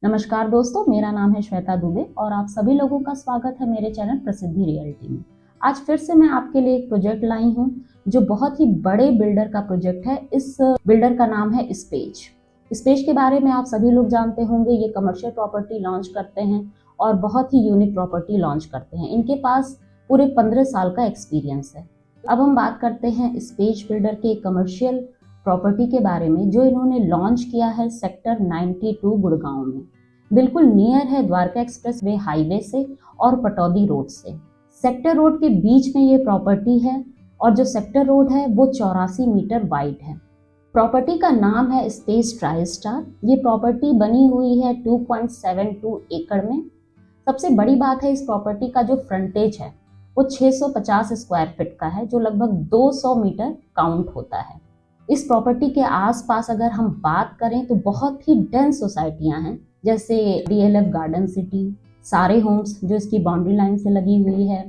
नमस्कार दोस्तों, मेरा नाम है श्वेता दुबे और आप सभी लोगों का स्वागत है मेरे चैनल प्रसिद्धि रियल्टी में। आज फिर से मैं आपके लिए एक प्रोजेक्ट लाई हूँ जो बहुत ही बड़े बिल्डर का प्रोजेक्ट है। इस बिल्डर का नाम है स्पेज। स्पेज के बारे में आप सभी लोग जानते होंगे। ये कमर्शियल प्रॉपर्टी लॉन्च करते हैं और बहुत ही यूनिक प्रॉपर्टी लॉन्च करते हैं। इनके पास पूरे 15 साल का एक्सपीरियंस है। अब हम बात करते हैं स्पेज बिल्डर के कमर्शियल प्रॉपर्टी के बारे में जो इन्होंने लॉन्च किया है सेक्टर 92 गुड़गांव में। बिल्कुल नियर है द्वारका एक्सप्रेस वे हाईवे से और पटौदी रोड से। सेक्टर रोड के बीच में ये प्रॉपर्टी है और जो सेक्टर रोड है वो 84 मीटर वाइड है। प्रॉपर्टी का नाम है स्पेस ट्राई स्टार। ये प्रॉपर्टी बनी हुई है 2.72 एकड़ में। सबसे बड़ी बात है इस प्रॉपर्टी का जो फ्रंटेज है वो 650 स्क्वायर फीट का है, जो लगभग 200 मीटर काउंट होता है। इस प्रॉपर्टी के आसपास अगर हम बात करें तो बहुत ही डेंस सोसाइटियां हैं, जैसे DLF गार्डन सिटी, सारे होम्स जो इसकी बाउंड्री लाइन से लगी हुई है।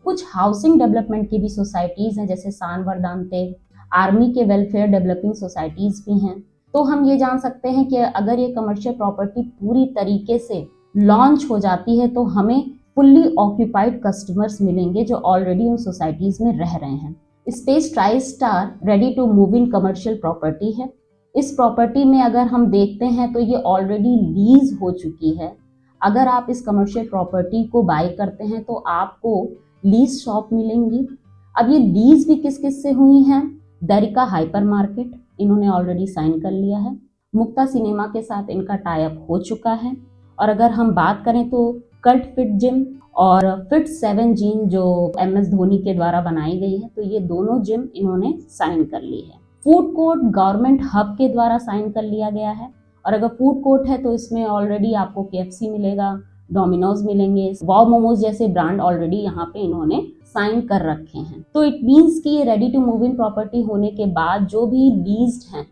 कुछ हाउसिंग डेवलपमेंट की भी सोसाइटीज हैं, जैसे सान वर्दांते, आर्मी के वेलफेयर डेवलपिंग सोसाइटीज भी हैं। तो हम ये जान सकते हैं कि अगर ये कमर्शियल प्रॉपर्टी पूरी तरीके से लॉन्च हो जाती है तो हमें फुल्ली ऑक्यूपाइड कस्टमर्स मिलेंगे जो ऑलरेडी उन सोसाइटीज में रह रहे हैं। Space Tri Star ready to move in commercial property है। इस प्रॉपर्टी में अगर हम देखते हैं तो ये ऑलरेडी लीज हो चुकी है। अगर आप इस कमर्शियल प्रॉपर्टी को बाय करते हैं तो आपको लीज शॉप मिलेंगी। अब ये लीज भी किस किस से हुई हैं? दरिका हाइपर मार्केट इन्होंने ऑलरेडी साइन कर लिया है। मुक्ता सिनेमा के साथ इनका टाई अप हो चुका है। और अगर हम बात करें तो कल्ट फिट जिम और फिट 7 जिम जो MS धोनी के द्वारा बनाई गई है, तो ये दोनों जिम इन्होंने साइन कर ली है। फूड कोर्ट गवर्नमेंट हब के द्वारा साइन कर लिया गया है। और अगर फूड कोर्ट है तो इसमें ऑलरेडी आपको KFC मिलेगा, डोमिनोज मिलेंगे, वाव मोमोज जैसे ब्रांड ऑलरेडी यहाँ पे इन्होंने साइन कर रखे हैं। तो इट मीन्स कि ये ready to move in property होने के बाद जो भी लीज्ड हैं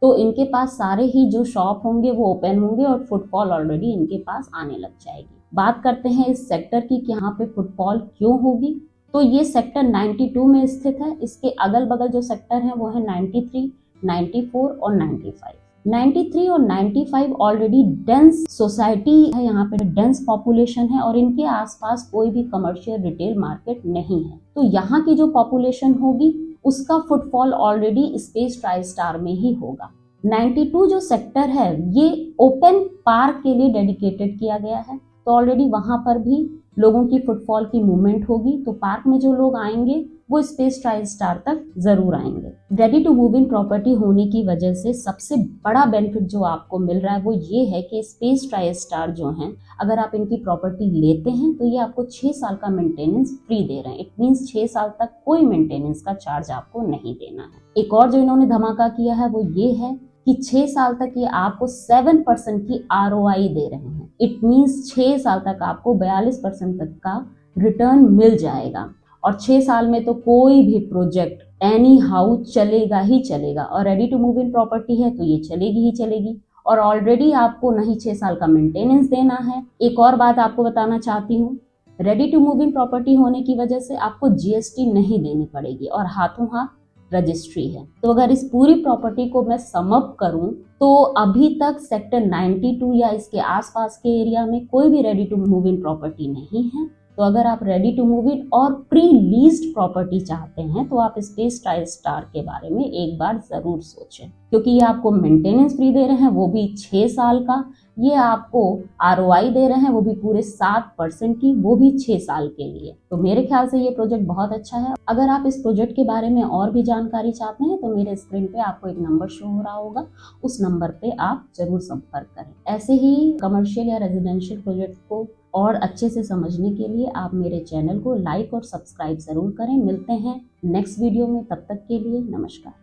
तो इनके पास सारे ही जो शॉप होंगे वो ओपन होंगे और फुटफॉल ऑलरेडी इनके पास आने लग जाएगी। बात करते हैं इस सेक्टर की कि यहाँ पे फुटफॉल क्यों होगी। तो ये सेक्टर 92 में स्थित है। इसके अगल बगल जो सेक्टर है वो है 93, 94 और 95। 93 और 95 ऑलरेडी डेंस सोसाइटी है, यहाँ पे डेंस पॉपुलेशन है और इनके आसपास कोई भी कमर्शियल रिटेल मार्केट नहीं है। तो यहाँ की जो पॉपुलेशन होगी उसका footfall already space Tri star में ही होगा। 92 जो सेक्टर है ये ओपन पार्क के लिए डेडिकेटेड किया गया है, तो ऑलरेडी वहां पर भी लोगों की फुटफॉल की मूवमेंट होगी। तो पार्क में जो लोग आएंगे वो स्पेस ट्राई स्टार तक जरूर आएंगे। Ready to move in property होने की वजह से सबसे बड़ा बेनिफिट जो आपको मिल रहा है वो ये है कि स्पेस ट्राई स्टार जो हैं, अगर आप इनकी प्रॉपर्टी लेते हैं तो ये आपको 6 साल का मेंटेनेंस फ्री दे रहे हैं। इट मीन्स 6 साल तक कोई मेंटेनेंस का चार्ज आपको नहीं देना है। एक और जो इन्होंने धमाका किया है वो ये है कि 6 साल तक ये आपको 7% की ROI दे रहे हैं। इट मीन्स 6 साल तक आपको 42% तक का रिटर्न मिल जाएगा। और 6 साल में तो कोई भी प्रोजेक्ट एनी हाउ चलेगा ही चलेगा। और ready to move in property है तो ये चलेगी ही चलेगी। और ऑलरेडी आपको नहीं 6 साल का मेंटेनेंस देना है। एक और बात आपको बताना चाहती हूँ, ready to move in property होने की वजह से आपको GST नहीं देनी पड़ेगी और हाथों हाथ रजिस्ट्री है। तो अगर इस पूरी प्रॉपर्टी को मैं समअप करूं तो अभी तक सेक्टर 92 या इसके आसपास के एरिया में कोई भी ready to move in property नहीं है। तो अगर आप रेडी टू मूव इन और प्री लीज्ड प्रॉपर्टी चाहते हैं तो आप स्पेस ट्राई स्टार के बारे में एक बार जरूर सोचें, क्योंकि ये आपको मेंटेनेंस फ्री दे रहे हैं वो भी 6 साल का। ये आपको ROI दे रहे हैं वो भी पूरे 7% की, वो भी 6 साल के लिए। तो मेरे ख्याल से ये प्रोजेक्ट बहुत अच्छा है। अगर आप इस प्रोजेक्ट के बारे में और भी जानकारी चाहते हैं तो मेरे स्क्रीन पे आपको एक नंबर शो हो रहा होगा, उस नंबर पे आप जरूर संपर्क करें। ऐसे ही कमर्शियल या रेजिडेंशियल प्रोजेक्ट को और अच्छे से समझने के लिए आप मेरे चैनल को लाइक और सब्सक्राइब जरूर करें। मिलते हैं नेक्स्ट वीडियो में, तब तक के लिए नमस्कार।